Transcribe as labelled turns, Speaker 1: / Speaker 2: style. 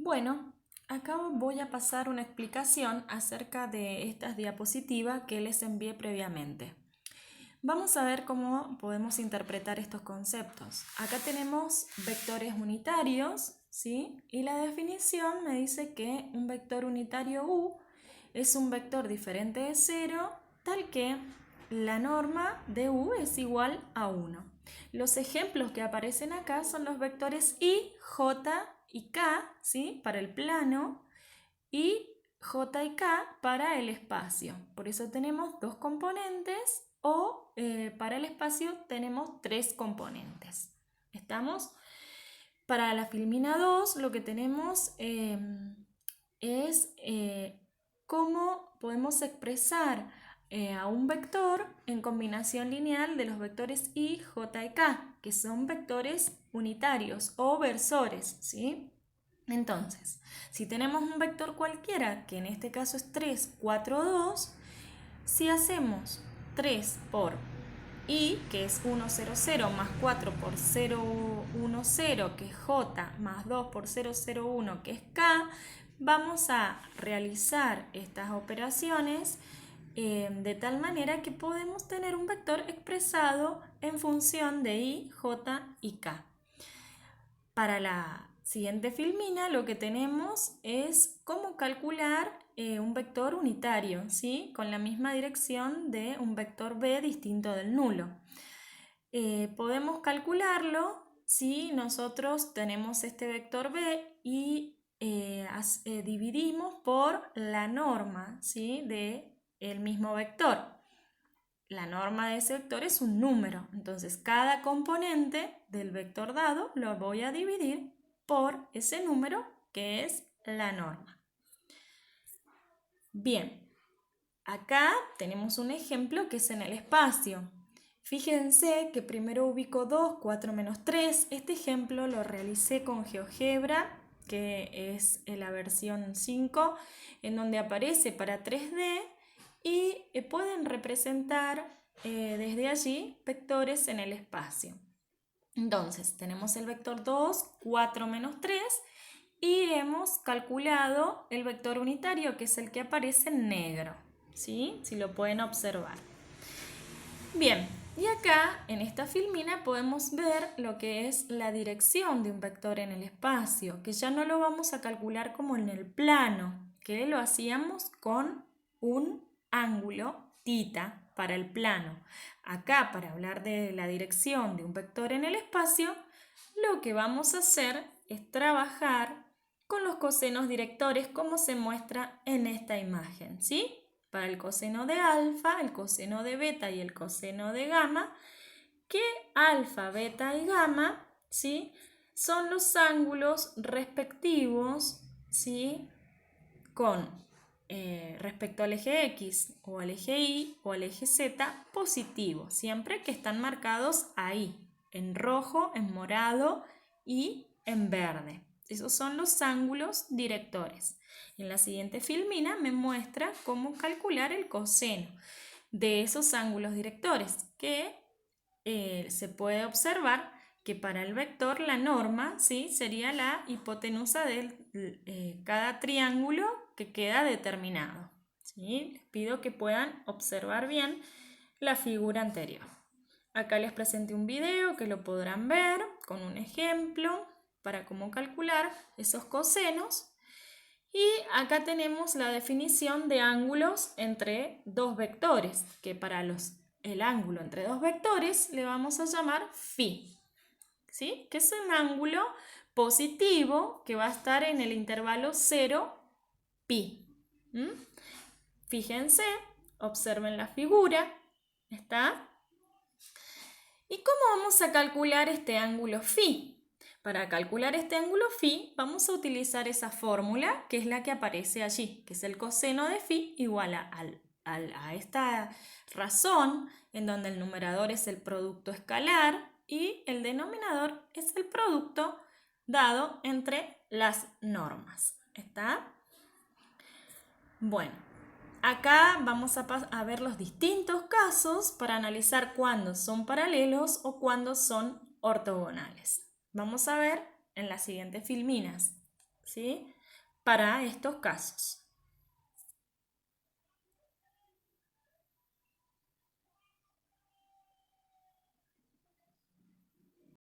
Speaker 1: Bueno, acá voy a pasar una explicación acerca de estas diapositivas que les envié previamente. Vamos a ver cómo podemos interpretar estos conceptos. Acá tenemos vectores unitarios, ¿sí? Y la definición me dice que un vector unitario U es un vector diferente de 0, tal que la norma de U es igual a 1. Los ejemplos que aparecen acá son los vectores I, J y K, ¿sí? Para el plano, y J y K para el espacio. Por eso tenemos dos componentes o para el espacio tenemos tres componentes. ¿Estamos? Para la filmina 2 lo que tenemos es cómo podemos expresar a un vector en combinación lineal de los vectores I, J y K, que son vectores unitarios o versores, ¿sí? Entonces, si tenemos un vector cualquiera, que en este caso es 3, 4, 2, si hacemos 3 por I, que es 1, 0, 0, más 4 por 0, 1, 0, que es J, más 2 por 0, 0, 1, que es K, vamos a realizar estas operaciones de tal manera que podemos tener un vector expresado en función de I, J y K. Para la siguiente filmina lo que tenemos es cómo calcular un vector unitario, ¿sí? Con la misma dirección de un vector B distinto del nulo. Podemos calcularlo si nosotros tenemos este vector B y dividimos por la norma, ¿sí? del mismo vector. La norma de ese vector es un número, entonces cada componente del vector dado lo voy a dividir por ese número que es la norma. Bien, acá tenemos un ejemplo que es en el espacio. Fíjense que primero ubico 2, 4 menos 3. Este ejemplo lo realicé con GeoGebra, que es la versión 5, en donde aparece para 3D y pueden representar desde allí vectores en el espacio. Entonces, tenemos el vector 2, 4 menos 3 y hemos calculado el vector unitario, que es el que aparece en negro, ¿sí? Si lo pueden observar. Bien, y acá en esta filmina podemos ver lo que es la dirección de un vector en el espacio, que ya no lo vamos a calcular como en el plano, que lo hacíamos con un ángulo θ para el plano. Acá, para hablar de la dirección de un vector en el espacio, lo que vamos a hacer es trabajar con los cosenos directores como se muestra en esta imagen, ¿sí? Para el coseno de alfa, el coseno de beta y el coseno de gamma, que alfa, beta y gamma, ¿sí? Son los ángulos respectivos, ¿sí? Con respecto al eje X o al eje Y o al eje Z positivo, siempre que están marcados ahí, en rojo, en morado y en verde. Esos son los ángulos directores. En la siguiente filmina me muestra cómo calcular el coseno de esos ángulos directores, que se puede observar que para el vector la norma, ¿sí? sería la hipotenusa de cada triángulo que queda determinado, ¿sí? Les pido que puedan observar bien la figura anterior. Acá les presenté un video que lo podrán ver con un ejemplo para cómo calcular esos cosenos. Y acá tenemos la definición de ángulos entre dos vectores, que para el ángulo entre dos vectores le vamos a llamar φ, ¿sí? Que es un ángulo positivo que va a estar en el intervalo 0, pi. Fíjense, observen la figura, ¿está? ¿Y cómo vamos a calcular este ángulo φ? Para calcular este ángulo φ vamos a utilizar esa fórmula que es la que aparece allí, que es el coseno de φ igual a esta razón en donde el numerador es el producto escalar y el denominador es el producto dado entre las normas. ¿Está? Bueno, acá vamos a ver los distintos casos para analizar cuándo son paralelos o cuándo son ortogonales. Vamos a ver en las siguientes filminas. ¿sí? Para estos casos.